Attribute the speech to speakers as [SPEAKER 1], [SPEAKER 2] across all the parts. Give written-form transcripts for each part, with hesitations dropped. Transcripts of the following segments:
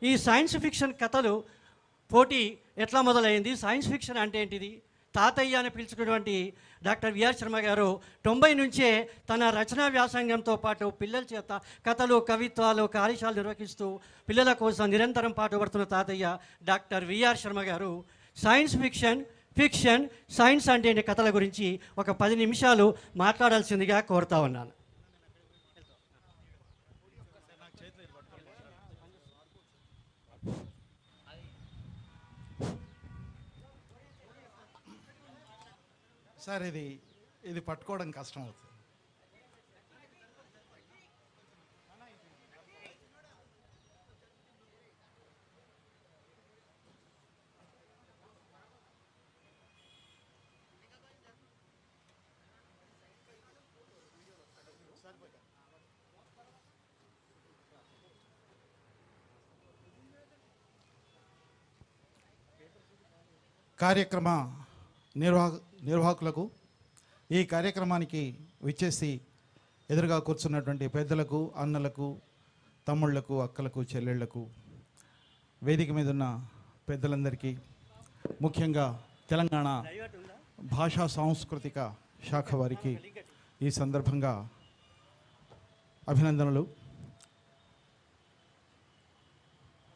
[SPEAKER 1] ఈ science fiction కథలు పోటీ ఎట్లా మొదలైంది? సైన్స్ ఫిక్షన్ అంటే ఏంటిది? తాతయ్య అని పిలుచుకున్నటువంటి డాక్టర్ విఆర్ శర్మ గారు 90 నుంచే తన రచనా వ్యాసంగంతో పాటు పిల్లల చేత కథలు, కవిత్వాలు, కార్యశాలలు నిర్వహిస్తూ పిల్లల కోసం నిరంతరం పాటుపడుతున్న తాతయ్య డాక్టర్ విఆర్ శర్మ గారు సైన్స్ ఫిక్షన్ సైన్స్ అంటే కథల గురించి ఒక 10 నిమిషాలు మాట్లాడాల్సిందిగా కోరుతా ఉన్నాను.
[SPEAKER 2] సార్ ఇది పట్టుకోవడం కష్టం అవుతుంది. కార్యక్రమ నిర్వాహకులకు, ఈ కార్యక్రమానికి విచ్చేసి ఎదురుగా కూర్చున్నటువంటి పెద్దలకు, అన్నలకు, తమ్ముళ్లకు, అక్కలకు, చెల్లెళ్లకు, వేదిక మీద ఉన్న పెద్దలందరికీ, ముఖ్యంగా తెలంగాణ భాషా సాంస్కృతిక శాఖ వారికి ఈ సందర్భంగా అభినందనలు.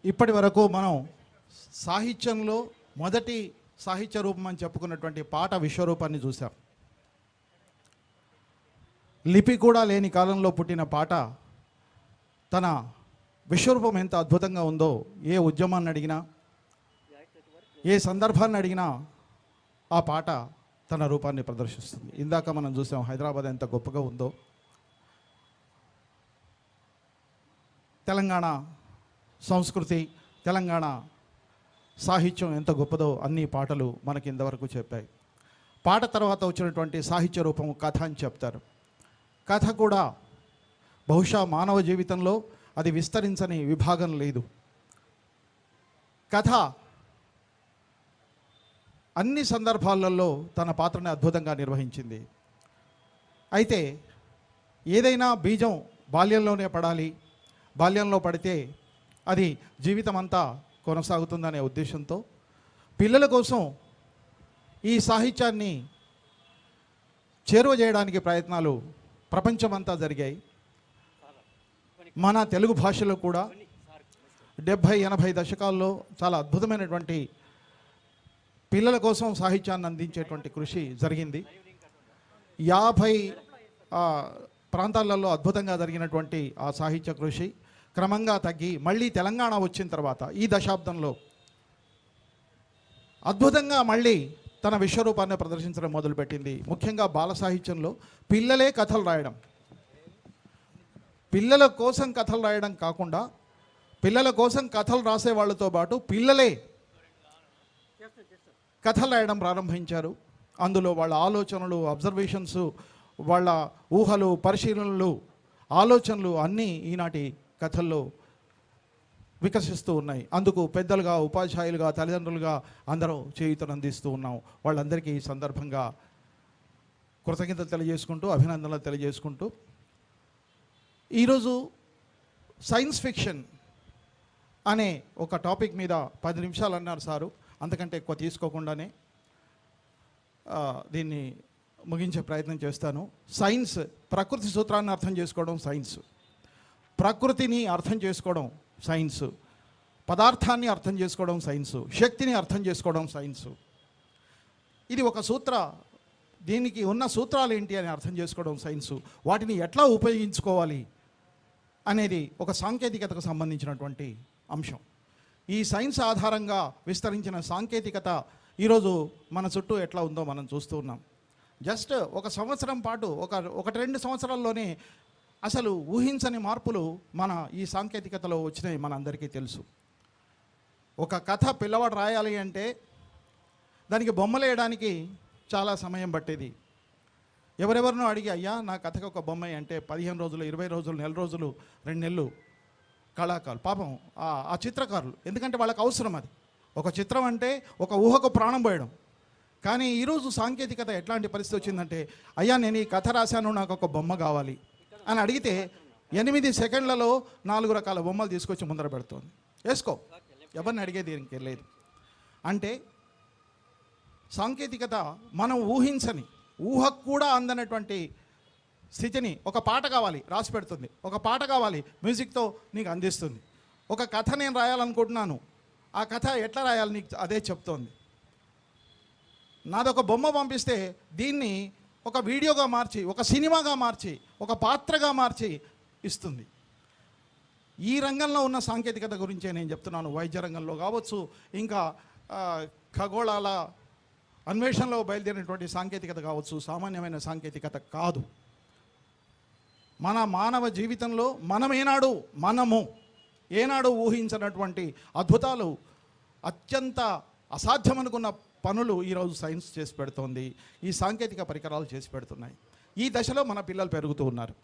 [SPEAKER 2] ఇప్పటి వరకు మనం సాహిత్యంలో మొదటి సాహిత్య రూపం అని చెప్పుకున్నటువంటి పాట విశ్వరూపాన్ని చూసాం. లిపి కూడా లేని కాలంలో పుట్టిన పాట తన విశ్వరూపం ఎంత అద్భుతంగా ఉందో ఏ ఉద్యమాన్ని అడిగినా, ఏ సందర్భాన్ని అడిగినా ఆ పాట తన రూపాన్ని ప్రదర్శిస్తుంది. ఇందాక మనం చూసాం హైదరాబాద్ ఎంత గొప్పగా ఉందో, తెలంగాణ సంస్కృతి, తెలంగాణ సాహిత్యం ఎంత గొప్పదో అన్ని పాటలు మనకి ఇంతవరకు చెప్పాయి. పాట తర్వాత వచ్చినటువంటి సాహిత్య రూపం కథ అని చెప్తారు. కథ కూడా బహుశా మానవ జీవితంలో అది విస్తరించని విభాగం లేదు. కథ అన్ని సందర్భాలలో తన పాత్రని అద్భుతంగా నిర్వహించింది. అయితే ఏదైనా బీజం బాల్యంలోనే పడాలి, బాల్యంలో పడితే అది జీవితం అంతా కొనసాగుతుందనే ఉద్దేశంతో పిల్లల కోసం ఈ సాహిత్యాన్ని చేరువ చేయడానికి ప్రయత్నాలు ప్రపంచమంతా జరిగాయి. మన తెలుగు భాషలో కూడా 70-80 దశకాల్లో చాలా అద్భుతమైనటువంటి పిల్లల కోసం సాహిత్యాన్ని అందించేటువంటి కృషి జరిగింది. 50 ప్రాంతాలలో అద్భుతంగా జరిగినటువంటి ఆ సాహిత్య కృషి క్రమంగా తగ్గి మళ్ళీ తెలంగాణ వచ్చిన తర్వాత ఈ దశాబ్దంలో అద్భుతంగా మళ్ళీ తన విశ్వరూపాన్ని ప్రదర్శించడం మొదలుపెట్టింది. ముఖ్యంగా బాల సాహిత్యంలో పిల్లలే కథలు రాయడం, పిల్లల కోసం కథలు రాయడం కాకుండా పిల్లల కోసం కథలు రాసే వాళ్ళతో పాటు పిల్లలే కథలు రాయడం ప్రారంభించారు. అందులో వాళ్ళ ఆలోచనలు, అబ్జర్వేషన్స్, వాళ్ళ ఊహలు, పరిశీలనలు, ఆలోచనలు అన్నీ ఈనాటి కథల్లో వికసిస్తూ ఉన్నాయి. అందుకు పెద్దలుగా, ఉపాధ్యాయులుగా, తల్లిదండ్రులుగా అందరూ చేయూతను అందిస్తూ ఉన్నాం. వాళ్ళందరికీ ఈ సందర్భంగా కృతజ్ఞతలు తెలియజేసుకుంటూ, అభినందనలు తెలియజేసుకుంటూ, ఈరోజు సైన్స్ ఫిక్షన్ అనే ఒక టాపిక్ మీద 10 నిమిషాలు అన్నారు సారు. అంతకంటే ఎక్కువ తీసుకోకుండానే దీన్ని ముగించే ప్రయత్నం చేస్తాను. సైన్స్, ప్రకృతి సూత్రాన్ని అర్థం చేసుకోవడం సైన్స్, ప్రకృతిని అర్థం చేసుకోవడం సైన్స్, పదార్థాన్ని అర్థం చేసుకోవడం సైన్స్, శక్తిని అర్థం చేసుకోవడం సైన్స్. ఇది ఒక దీనికి ఉన్న సూత్రాలు ఏంటి అని అర్థం చేసుకోవడం సైన్స్, వాటిని ఎట్లా ఉపయోగించుకోవాలి అనేది ఒక సాంకేతికతకు సంబంధించినటువంటి అంశం. ఈ సైన్స్ ఆధారంగా విస్తరించిన సాంకేతికత ఈరోజు మన చుట్టూ ఎట్లా ఉందో మనం చూస్తూ ఉన్నాం. జస్ట్ ఒక సంవత్సరం పాటు, 1-2 సంవత్సరాల్లోనే అసలు ఊహించని మార్పులు మన ఈ సాంకేతికతలో వచ్చినాయి. మన అందరికీ తెలుసు. ఒక కథ పిల్లవాడు రాయాలి అంటే దానికి బొమ్మలు వేయడానికి చాలా సమయం పట్టేది. ఎవరెవరినో అడిగి, అయ్యా నా కథకు ఒక బొమ్మ అంటే 15 రోజులు, 20 రోజులు, నెల రోజులు, 2 నెలలు కళాకారులు పాపం ఆ చిత్రకారులు, ఎందుకంటే వాళ్ళకి అవసరం అది. ఒక చిత్రం అంటే ఒక ఊహకు ప్రాణం పోయడం. కానీ ఈరోజు సాంకేతికత ఎట్లాంటి పరిస్థితి వచ్చిందంటే, అయ్యా నేను ఈ కథ రాశాను, నాకు ఒక బొమ్మ కావాలి అని అడిగితే 8 సెకండ్లలో 4 రకాల బొమ్మలు తీసుకొచ్చి ముందర పెడుతోంది. వేసుకో, ఎవరిని అడిగేది ఇంకెళ్ళలేదు. అంటే సాంకేతికత మనం ఊహించని, ఊహకు కూడా అందనటువంటి స్థితిని, ఒక పాట కావాలి రాసి పెడుతుంది, ఒక పాట కావాలి మ్యూజిక్తో నీకు అందిస్తుంది. ఒక కథ నేను రాయాలనుకుంటున్నాను, ఆ కథ ఎట్లా రాయాలి నీకు అదే చెప్తోంది. నాదొక బొమ్మ పంపిస్తే దీన్ని ఒక వీడియోగా మార్చి, ఒక సినిమాగా మార్చి, ఒక పాత్రగా మార్చి ఇస్తుంది. ఈ రంగంలో ఉన్న సాంకేతికత గురించే నేను చెప్తున్నాను. వైద్య రంగంలో కావచ్చు, ఇంకా ఖగోళాల అన్వేషణలో బయలుదేరినటువంటి సాంకేతికత కావచ్చు, సామాన్యమైన సాంకేతికత కాదు. మన మానవ జీవితంలో మనము ఏనాడు ఊహించినటువంటి అద్భుతాలు, అత్యంత అసాధ్యమనుకున్న పనులు ఈరోజు సైన్స్ చేసి పెడుతోంది, ఈ సాంకేతిక పరికరాలు చేసి పెడుతున్నాయి. ఈ దశలో మన పిల్లలు పెరుగుతూ ఉన్నారు,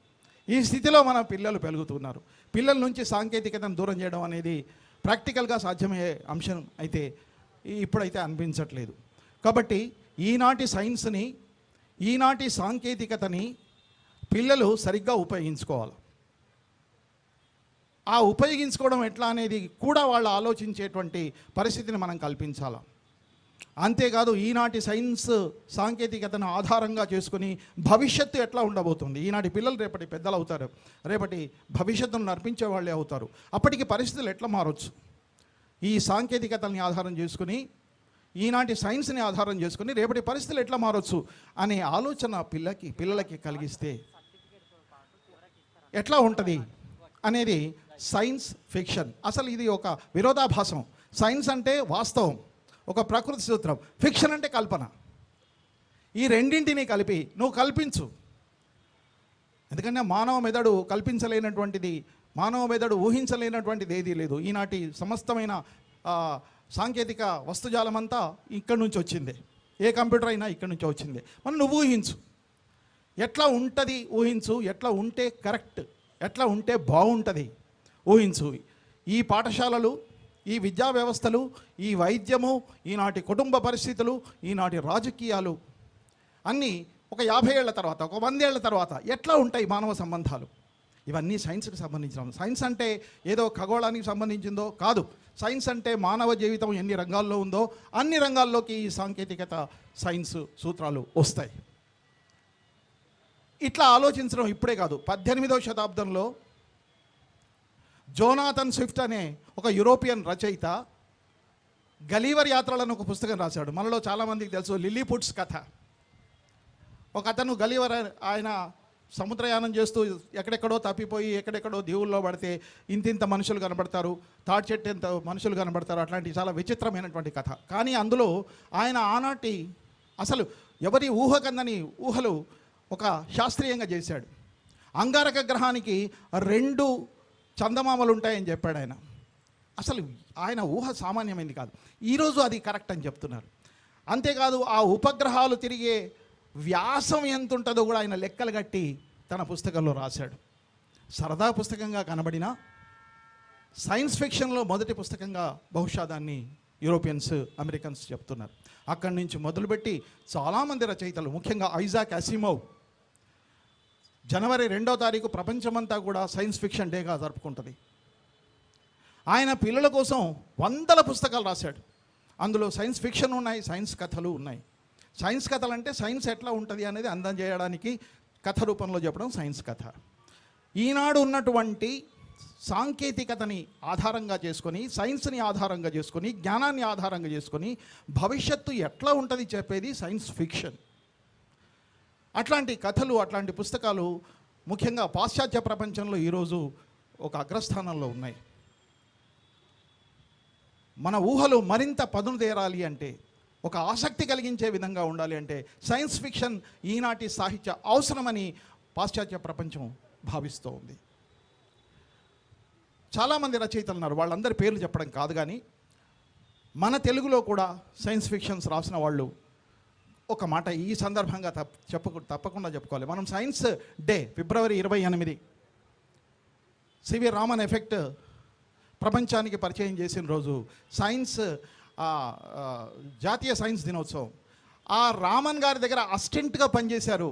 [SPEAKER 2] ఈ స్థితిలో మన పిల్లలు పెరుగుతున్నారు. పిల్లల నుంచి సాంకేతికతను దూరం చేయడం అనేది ప్రాక్టికల్గా సాధ్యమయ్యే అంశం అయితే ఇప్పుడైతే అనిపించట్లేదు. కాబట్టి ఈనాటి సైన్స్ని, ఈనాటి సాంకేతికతని పిల్లలు సరిగ్గా ఉపయోగించుకోవాలి. ఆ ఉపయోగించుకోవడం ఎట్లా అనేది కూడా వాళ్ళు ఆలోచించేటువంటి పరిస్థితిని మనం కల్పించాలి. అంతేకాదు ఈనాటి సైన్స్ సాంకేతికతను ఆధారంగా చేసుకుని భవిష్యత్తు ఎట్లా ఉండబోతుంది, ఈనాటి పిల్లలు రేపటి పెద్దలు అవుతారు, రేపటి భవిష్యత్తును నడిపించే వాళ్ళే అవుతారు. అప్పటికి పరిస్థితులు ఎట్లా మారొచ్చు, ఈ సాంకేతికతల్ని ఆధారం చేసుకుని, ఈనాటి సైన్స్ని ఆధారం చేసుకుని రేపటి పరిస్థితులు ఎట్లా మారొచ్చు అనే ఆలోచన పిల్లలకి కలిగిస్తే ఎట్లా ఉంటుంది అనేది సైన్స్ ఫిక్షన్. అసలు ఇది ఒక విరోధాభాసం. సైన్స్ అంటే వాస్తవం, ఒక ప్రకృతి సూత్రం. ఫిక్షన్ అంటే కల్పన. ఈ రెండింటిని కలిపి నువ్వు కల్పించు. ఎందుకంటే మానవ మెదడు కల్పించలేనటువంటిది, మానవ మెదడు ఊహించలేనటువంటిది ఏదీ లేదు. ఈనాటి సమస్తమైన సాంకేతిక వస్తుజాలమంతా ఇక్కడి నుంచి వచ్చింది. ఏ కంప్యూటర్ అయినా ఇక్కడి నుంచి వచ్చింది. మనం నువ్వు ఊహించు, ఎట్లా ఉంటుంది ఊహించు, ఎట్లా ఉంటే కరెక్ట్, ఎట్లా ఉంటే బాగుంటుంది ఊహించు. ఈ పాఠశాలలు, ఈ విద్యా వ్యవస్థలు, ఈ వైద్యము, ఈనాటి కుటుంబ పరిస్థితులు, ఈనాటి రాజకీయాలు అన్నీ ఒక 50 ఏళ్ల తర్వాత, ఒక 100 ఏళ్ల తర్వాత ఎట్లా ఉంటాయి మానవ సంబంధాలు, ఇవన్నీ సైన్స్కి సంబంధించిన. సైన్స్ అంటే ఏదో ఖగోళానికి సంబంధించిందో కాదు. సైన్స్ అంటే మానవ జీవితం ఎన్ని రంగాల్లో ఉందో అన్ని రంగాల్లోకి ఈ సాంకేతికత, సైన్స్ సూత్రాలు వస్తాయి. ఇట్లా ఆలోచించడం ఇప్పుడే కాదు. 18వ శతాబ్దంలో జోనాథన్ స్విఫ్ట్ అనే ఒక యూరోపియన్ రచయిత గలీవర్ యాత్రలను ఒక పుస్తకం రాశాడు. మనలో చాలామందికి తెలుసు లిల్లీపుట్స్ కథ. ఒక అతను గలీవర్, ఆయన సముద్రయానం చేస్తూ ఎక్కడెక్కడో తప్పిపోయి ఎక్కడెక్కడో దీవుల్లో పడితే ఇంతింత మనుషులు కనబడతారు, తాటి చెట్టు ఎంత మనుషులు కనబడతారు, అట్లాంటి చాలా విచిత్రమైనటువంటి కథ. కానీ అందులో ఆయన ఆనాటి అసలు ఎవరి ఊహకందని ఊహలు ఒక శాస్త్రీయంగా చేశాడు. అంగారక గ్రహానికి 2 చందమామలు ఉంటాయని చెప్పాడు ఆయన. అసలు ఆయన ఊహ సామాన్యమైంది కాదు. ఈరోజు అది కరెక్ట్ అని చెప్తున్నారు. అంతేకాదు ఆ ఉపగ్రహాలు తిరిగే వ్యాసం ఎంత ఉంటుందో కూడా ఆయన లెక్కలు కట్టి తన పుస్తకంలో రాశాడు. సరదా పుస్తకంగా కనబడిన సైన్స్ ఫిక్షన్లో మొదటి పుస్తకంగా బహుశా దాన్ని యూరోపియన్స్, అమెరికన్స్ చెప్తున్నారు. అక్కడి నుంచి మొదలుపెట్టి చాలామంది రచయితలు, ముఖ్యంగా ఐజాక్ అసిమోవ్ జనవరి 2వ తారీఖు ప్రపంచమంతా కూడా సైన్స్ ఫిక్షన్ డేగా జరుపుకుంటుంది. ఆయన పిల్లల కోసం 100 పుస్తకాలు రాశాడు. అందులో సైన్స్ ఫిక్షన్ ఉన్నాయి, సైన్స్ కథలు ఉన్నాయి. సైన్స్ కథలు అంటే సైన్స్ ఎట్లా ఉంటుంది అనేది అందజేయడానికి కథ రూపంలో చెప్పడం సైన్స్ కథ. ఈనాడు ఉన్నటువంటి సాంకేతికతని ఆధారంగా చేసుకొని, సైన్స్ని ఆధారంగా చేసుకొని, జ్ఞానాన్ని ఆధారంగా చేసుకొని భవిష్యత్తు ఎట్లా ఉంటుంది చెప్పేది సైన్స్ ఫిక్షన్. అట్లాంటి కథలు, అట్లాంటి పుస్తకాలు ముఖ్యంగా పాశ్చాత్య ప్రపంచంలో ఈరోజు ఒక అగ్రస్థానంలో ఉన్నాయి. మన ఊహలు మరింత పదును తేరాలి అంటే, ఒక ఆసక్తి కలిగించే విధంగా ఉండాలి అంటే సైన్స్ ఫిక్షన్ ఈనాటి సాహిత్య అవసరమని పాశ్చాత్య ప్రపంచం భావిస్తూ ఉంది. చాలామంది రచయితలు ఉన్నారు, వాళ్ళందరి పేర్లు చెప్పడం కాదు, కానీ మన తెలుగులో కూడా సైన్స్ ఫిక్షన్స్ రాసిన వాళ్ళు ఒక మాట ఈ సందర్భంగా తప్పకుండా చెప్పుకోవాలి. మనం science day February 28 CV Raman effect ప్రపంచానికి పరిచయం చేసిన రోజు, సైన్స్ జాతీయ సైన్స్ దినోత్సవం. ఆ రామన్ గారి దగ్గర అసిస్టెంట్గా పనిచేశారు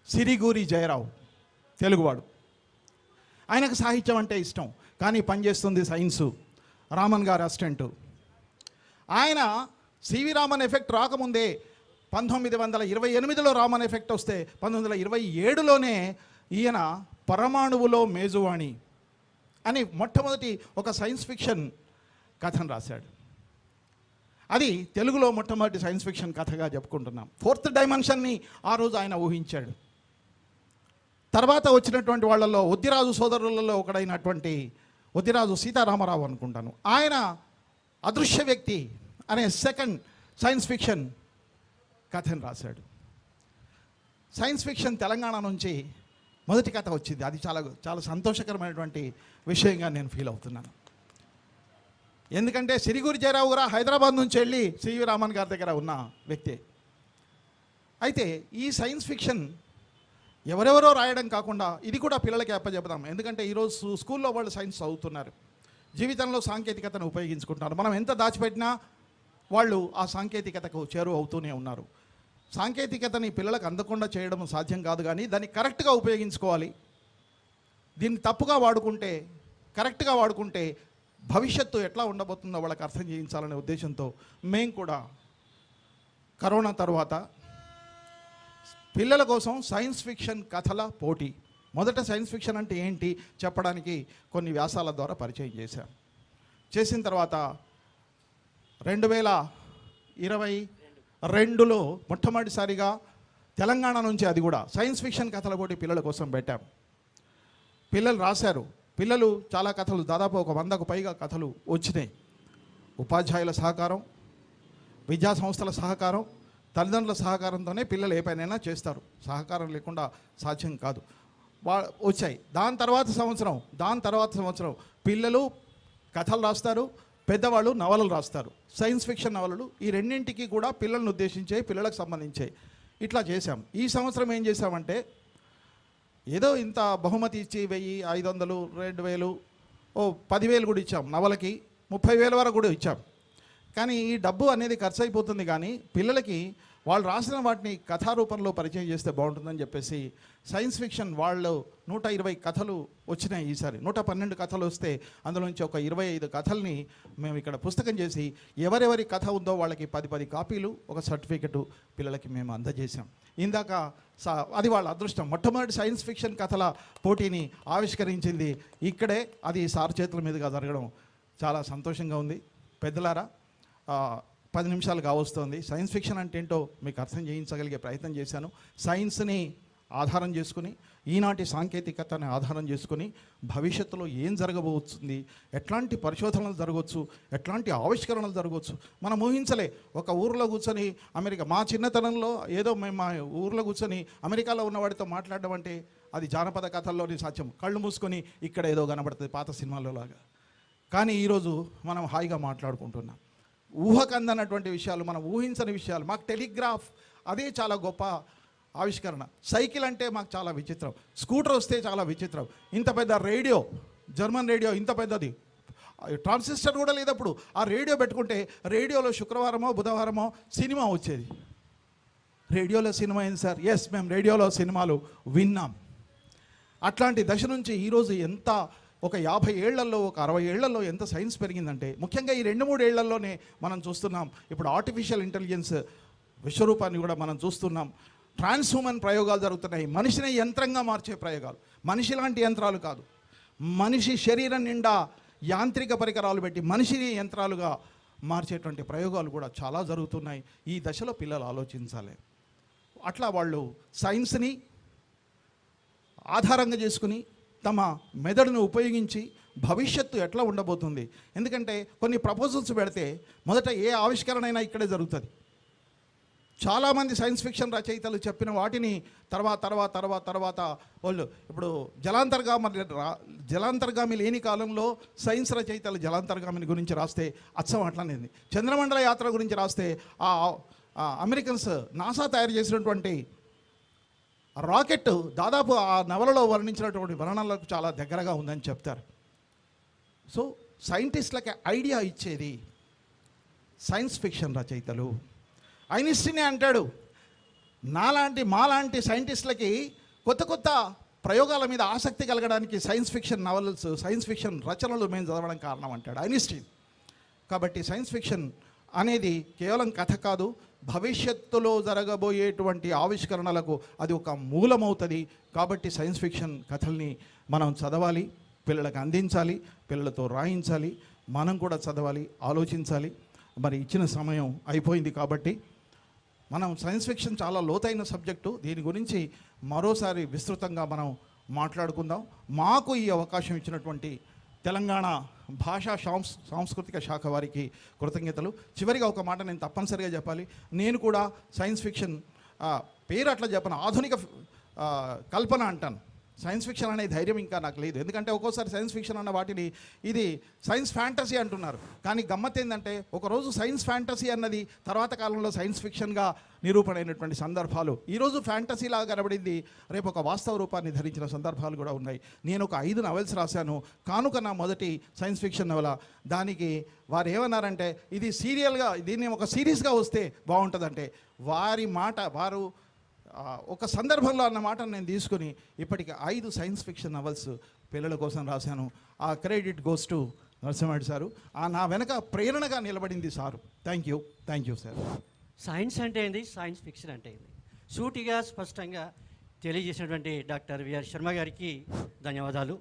[SPEAKER 2] సిరిగూరి జయరావు, తెలుగువాడు. ఆయనకు సాహిత్యం అంటే ఇష్టం, కానీ పనిచేస్తుంది సైన్సు. రామన్ గారి అసిస్టెంటు. ఆయన సివి రామన్ ఎఫెక్ట్ రాకముందే 1928లో రామన్ ఎఫెక్ట్ వస్తే 1927లోనే ఈయన పరమాణువులో మేజువాణి అని మొట్టమొదటి ఒక సైన్స్ ఫిక్షన్ కథను రాశాడు. అది తెలుగులో మొట్టమొదటి సైన్స్ ఫిక్షన్ కథగా చెప్పుకుంటున్నాం. 4th డైమెన్షన్ని ఆ రోజు ఆయన ఊహించాడు. తర్వాత వచ్చినటువంటి వాళ్ళల్లో ఒద్దిరాజు సోదరులలో ఒకడైనటువంటి ఒద్దిరాజు సీతారామరావు అనుకుంటాను, ఆయన అదృశ్య వ్యక్తి అనే సెకండ్ సైన్స్ ఫిక్షన్ కథను రాశాడు. సైన్స్ ఫిక్షన్ తెలంగాణ నుంచి మొదటి కథ వచ్చింది. అది చాలా చాలా సంతోషకరమైనటువంటి విషయంగా నేను ఫీల్ అవుతున్నాను. ఎందుకంటే సిరిగురి జయరావు గారు హైదరాబాద్ నుంచి వెళ్ళి సివి రామన్ గారి దగ్గర ఉన్న వ్యక్తి. అయితే ఈ సైన్స్ ఫిక్షన్ ఎవరెవరో రాయడం కాకుండా ఇది కూడా పిల్లలకి అప్పచెప్దాం. ఎందుకంటే ఈరోజు స్కూల్లో వాళ్ళు సైన్స్ చదువుతున్నారు, జీవితంలో సాంకేతికతను ఉపయోగించుకుంటున్నారు. మనం ఎంత దాచిపెట్టినా వాళ్ళు ఆ సాంకేతికతకు చేరువ అవుతూనే ఉన్నారు. సాంకేతికతని పిల్లలకు అందకుండా చేయడం సాధ్యం కాదు, కానీ దాన్ని కరెక్ట్గా ఉపయోగించుకోవాలి. దీన్ని తప్పుగా వాడుకుంటే, కరెక్ట్గా వాడుకుంటే భవిష్యత్తు ఎట్లా ఉండబోతుందో వాళ్ళకి అర్థం చేయించాలనే ఉద్దేశంతో మేము కూడా కరోనా తర్వాత పిల్లల కోసం సైన్స్ ఫిక్షన్ కథల పోటీ, మొదట సైన్స్ ఫిక్షన్ అంటే ఏంటి చెప్పడానికి కొన్ని వ్యాసాల ద్వారా పరిచయం చేశాం. చేసిన తర్వాత 2022లో మొట్టమొదటిసారిగా తెలంగాణ నుంచి అది కూడా సైన్స్ ఫిక్షన్ కథల పోటీ పిల్లల కోసం పెట్టాం. పిల్లలు రాశారు. పిల్లలు చాలా కథలు, దాదాపు ఒక 100కు పైగా కథలు వచ్చినాయి. ఉపాధ్యాయుల సహకారం, విద్యా సంస్థల సహకారం, తల్లిదండ్రుల సహకారంతోనే పిల్లలు ఏ పనైనా చేస్తారు. సహకారం లేకుండా సాధ్యం కాదు. వచ్చాయి. దాని తర్వాత సంవత్సరం పిల్లలు కథలు రాస్తారు, పెద్దవాళ్ళు నవలలు రాస్తారు. సైన్స్ ఫిక్షన్ నవలలు ఈ రెండింటికి కూడా పిల్లలను ఉద్దేశించే, పిల్లలకు సంబంధించే ఇట్లా చేశాం. ఈ సంవత్సరం ఏం చేశామంటే ఏదో ఇంత బహుమతి ఇచ్చి 1000, 500, 2000, 10,000 కూడా ఇచ్చాం. నవలకి 30,000 వరకు కూడా ఇచ్చాం. కానీ ఈ డబ్బు అనేది ఖర్చు అయిపోతుంది. కానీ పిల్లలకి వాళ్ళు రాసిన వాటిని కథారూపంలో పరిచయం చేస్తే బాగుంటుందని చెప్పేసి సైన్స్ ఫిక్షన్ వాళ్ళు 120 కథలు వచ్చినాయి. ఈసారి 112 కథలు వస్తే అందులోంచి ఒక 25 కథల్ని మేము ఇక్కడ పుస్తకం చేసి ఎవరెవరి కథ ఉందో వాళ్ళకి 10 కాపీలు, ఒక సర్టిఫికెటు పిల్లలకి మేము అందజేశాం. ఇందాక అది వాళ్ళ అదృష్టం. మొట్టమొదటి సైన్స్ ఫిక్షన్ కథల పోటీని ఆవిష్కరించింది ఇక్కడే. అది సార్ చేతుల మీదుగా జరగడం చాలా సంతోషంగా ఉంది. పెద్దలారా, 10 నిమిషాలు కావస్తోంది. సైన్స్ ఫిక్షన్ అంటే ఏంటో మీకు అర్థం చేయించగలిగే ప్రయత్నం చేశాను. సైన్స్ని ఆధారం చేసుకుని, ఈనాటి సాంకేతికతని ఆధారం చేసుకుని భవిష్యత్తులో ఏం జరగబోతుంది, ఎట్లాంటి పరిశోధనలు జరగవచ్చు, ఎట్లాంటి ఆవిష్కరణలు జరగవచ్చు మనం ఊహించలే. ఒక ఊరిలో కూర్చొని మా చిన్నతనంలో ఏదో మేము మా ఊరిలో కూర్చొని అమెరికాలో ఉన్నవాడితో మాట్లాడడం అంటే అది జానపద కథల్లోని సాధ్యం. కళ్ళు మూసుకొని ఇక్కడ ఏదో కనబడుతుంది పాత సినిమాల్లో లాగా. కానీ ఈరోజు మనం హాయిగా మాట్లాడుకుంటున్నాం. ఊహకందనటువంటి విషయాలు, మనం ఊహించని విషయాలు. మాకు టెలిగ్రాఫ్ అదే చాలా గొప్ప ఆవిష్కరణ. సైకిల్ అంటే మాకు చాలా విచిత్రం. స్కూటర్ వస్తే చాలా విచిత్రం. ఇంత పెద్ద రేడియో, జర్మన్ రేడియో ఇంత పెద్దది, ట్రాన్సిస్టర్ కూడా లేదప్పుడు. ఆ రేడియో పెట్టుకుంటే రేడియోలో శుక్రవారమో బుధవారమో సినిమా వచ్చేది. రేడియోలో సినిమా ఏంది సార్? ఎస్, మేము రేడియోలో సినిమాలు విన్నాం. అట్లాంటి దశ నుంచి ఈరోజు ఎంత ఒక 50 ఏళ్లలో, ఒక 60 ఏళ్లలో ఎంత సైన్స్ పెరిగిందంటే, ముఖ్యంగా ఈ 2-3 ఏళ్లలోనే మనం చూస్తున్నాం. ఇప్పుడు ఆర్టిఫిషియల్ ఇంటెలిజెన్స్ విశ్వరూపాన్ని కూడా మనం చూస్తున్నాం. ట్రాన్స్హ్యూమన్ ప్రయోగాలు జరుగుతున్నాయి. మనిషిని యంత్రంగా మార్చే ప్రయోగాలు. మనిషి లాంటి యంత్రాలు కాదు, మనిషి శరీరం నిండా యాంత్రిక పరికరాలు పెట్టి మనిషిని యంత్రాలుగా మార్చేటువంటి ప్రయోగాలు కూడా చాలా జరుగుతున్నాయి. ఈ దశలో పిల్లలు ఆలోచించాలి. అట్లా వాళ్ళు సైన్స్ని ఆధారంగా చేసుకుని తమ మెదడును ఉపయోగించి భవిష్యత్తు ఎట్లా ఉండబోతుంది. ఎందుకంటే కొన్ని ప్రపోజల్స్ పెడితే మొదట ఏ ఆవిష్కరణ అయినా ఇక్కడే జరుగుతుంది. చాలామంది సైన్స్ ఫిక్షన్ రచయితలు చెప్పిన వాటిని తర్వాత వాళ్ళు ఇప్పుడు జలాంతర్గామి లేని కాలంలో సైన్స్ రచయితలు జలాంతర్గామిని గురించి రాస్తే అచ్చం అట్లానే. చంద్రమండల యాత్ర గురించి రాస్తే ఆ అమెరికన్స్ నాసా తయారు చేసినటువంటి రాకెట్ దాదాపు ఆ నవలలో వర్ణించినటువంటి వర్ణనలకు చాలా దగ్గరగా ఉందని చెప్తారు. సో సైంటిస్టులకి ఐడియా ఇచ్చేది సైన్స్ ఫిక్షన్ రచయితలు. ఐన్స్టీనే అంటాడు, మాలాంటి సైంటిస్టులకి కొత్త ప్రయోగాల మీద ఆసక్తి కలగడానికి science fiction novels, science fiction రచనలు మేము చదవడం కారణం అంటాడు ఐన్స్టీన్. కాబట్టి సైన్స్ ఫిక్షన్ అనేది కేవలం కథ కాదు, భవిష్యత్తులో జరగబోయేటువంటి ఆవిష్కరణలకు అది ఒక మూలమవుతుంది. కాబట్టి సైన్స్ ఫిక్షన్ కథల్ని మనం చదవాలి, పిల్లలకు అందించాలి, పిల్లలతో రాయించాలి, మనం కూడా చదవాలి, ఆలోచించాలి. మరి ఇచ్చిన సమయం అయిపోయింది కాబట్టి మనం సైన్స్ ఫిక్షన్ చాలా లోతైన సబ్జెక్టు, దీని గురించి మరోసారి విస్తృతంగా మనం మాట్లాడుకుందాం. మాకు ఈ అవకాశం ఇచ్చినటువంటి తెలంగాణ భాషా సాంస్కృతిక శాఖ వారికి కృతజ్ఞతలు. చివరిగా ఒక మాట నేను తప్పనిసరిగా చెప్పాలి. నేను కూడా సైన్స్ ఫిక్షన్ పేరు అట్లా చెప్పను, ఆధునిక కల్పన అంటాను. సైన్స్ ఫిక్షన్ అనే ధైర్యం ఇంకా నాకు లేదు. ఎందుకంటే ఒక్కోసారి సైన్స్ ఫిక్షన్ అన్న వాటిని ఇది సైన్స్ ఫ్యాంటసీ అంటున్నారు. కానీ గమ్మత్ ఏంటంటే ఒకరోజు సైన్స్ ఫ్యాంటసీ అన్నది తర్వాత కాలంలో సైన్స్ ఫిక్షన్గా నిరూపణ అయినటువంటి సందర్భాలు, ఈరోజు ఫ్యాంటసీలాగా కనబడింది, రేపు ఒక వాస్తవ రూపాన్ని ధరించిన సందర్భాలు కూడా ఉన్నాయి. నేను ఒక 5 నవెల్స్ రాశాను. కానుక నా మొదటి సైన్స్ ఫిక్షన్ నవల. దానికి వారు ఏమన్నారంటే ఇది సీరియల్గా, దీన్ని ఒక సిరీస్గా వస్తే బాగుంటుందంటే, వారి మాట, వారు ఒక సందర్భంలో అన్న మాటను నేను తీసుకుని ఇప్పటికి 5 సైన్స్ ఫిక్షన్ నవల్స్ పిల్లల కోసం రాశాను. ఆ credit goes to Narasimhareddy sir. నా వెనక ప్రేరణగా నిలబడింది sir. Thank you sir.
[SPEAKER 1] Science అంటే ఏంది, సైన్స్ ఫిక్షన్ అంటే ఏంది, సూటిగా స్పష్టంగా తెలియజేసినటువంటి డాక్టర్ విఆర్ శర్మ గారికి ధన్యవాదాలు.